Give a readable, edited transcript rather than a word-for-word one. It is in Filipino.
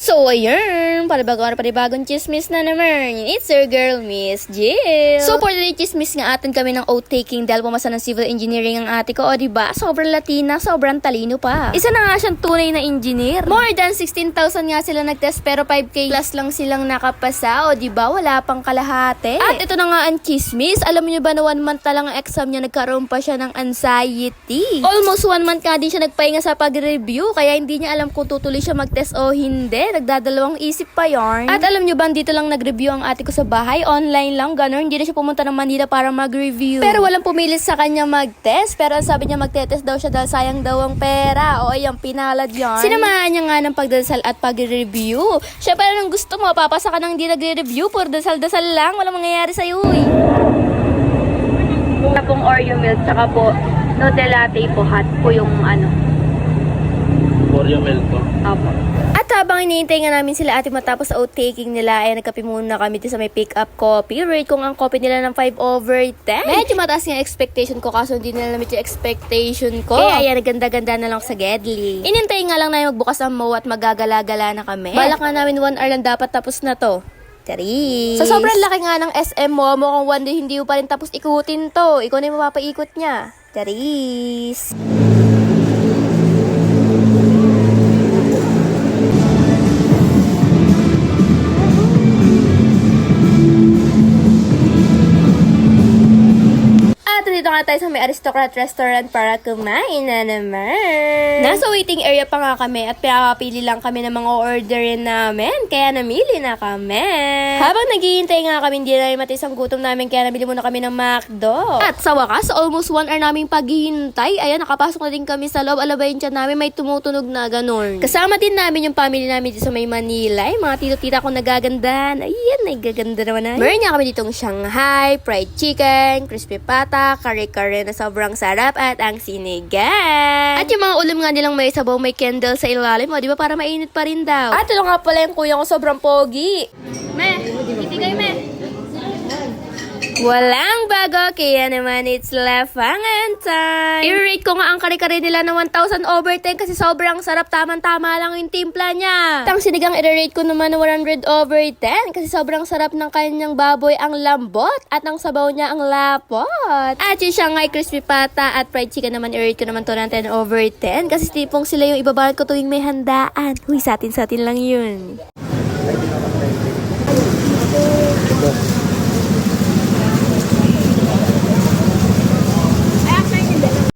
So, ayun, panibagong chismis na naman. It's your girl, Miss Jill. So, for today chismis nga atin kami ng oath-taking dahil pumasa ng civil engineering ang ate ko. O, diba? Sobrang Latina, sobrang talino pa. Isa na nga siyang tunay na engineer. More than 16,000 nga sila nag-test pero 5K plus lang silang nakapasa. O, diba? Wala pang kalahati. At ito na nga ang chismis. Alam niyo ba na 1 month na lang ang exam niya, nagkaroon pa siya ng anxiety. Almost 1 month nga din siya nagpahinga sa pag-review kaya hindi niya alam kung tutuloy siya mag-test o hindi. Nagdadalawang isip pa yarn. At alam nyo ba, dito lang nag-review ang ate ko sa bahay. Online lang, gano'n. Hindi na siya pumunta ng Manila para mag-review. Pero walang pumilit sa kanya mag-test. Pero sabi niya mag-test daw siya dahil sayang daw ang pera. O ayang pinalad yarn. Sinamahan niya nga ng pagdasal at pag-review. Siyempre, anong gusto mo? Papasa ka nang hindi nagre-review. Puro dasal-dasal lang. Walang mangyayari sa'yo eh. Una pong Oreo milk, tsaka po Nutella latte po, hot po yung Oreo milk po. Opo. At habang hinihintay nga namin sila ate matapos sa outtaking nila, ay nagkape muna kami dito sa may pick-up coffee. Rate kong ang coffee nila ng 5/10. Medyo mataas yung expectation ko kaso hindi nila lamit yung expectation ko. Kaya yan, naganda-ganda na lang sa Gedli. Inintay nga lang na magbukas ang mo at magagala-gala na kami. Balak nga namin 1 hour lang dapat tapos na to. Charis. Sa sobrang laki nga ng SM mo, mukhang one day hindi mo pa rin tapos ikutin to. Ikaw na yung mapapaikot niya. Charis. Dito nga tayo sa may Aristocrat Restaurant para kumain na naman. Nasa waiting area pa nga kami at pinapapili lang kami ng mga orderin namin. Kaya namili na kami. Habang naghihintay nga kami, hindi na matis ang gutom namin kaya namili muna kami ng McDo. At sa wakas, almost 1 hour naming paghihintay. Ayan, nakapasok na din kami sa loob. Alabayin siya namin, may tumutunog na ganun. Kasama din namin yung family namin dito sa may Manila. Yung mga tito-tita ko nagagandahan. Ayan, nagaganda naman na. Meron nga kami ditong Shanghai, fried chicken, crispy pata, kare-kare na sobrang sarap at ang sinigang. At yung mga ulam nga nilang may sabaw, may candle sa ilalim. O, di ba para mainit pa rin daw. At ito nga pala yung kuya ko, sobrang pogi. Itigay me. Walang bago, kaya naman it's lafangan time. I-rate ko nga ang kare-kare nila na 1,000/10 kasi sobrang sarap, tamang-tama lang yung timpla niya. At ang sinigang i-rate ko naman na 100/10 kasi sobrang sarap ng kanyang baboy, ang lambot at ang sabaw niya ang lapot. At yung Shanghai crispy pata at fried chicken naman i-rate ko naman to ng 10/10 kasi tipong sila yung ibabalat ko tuwing may handaan. Huy, sa atin lang yun.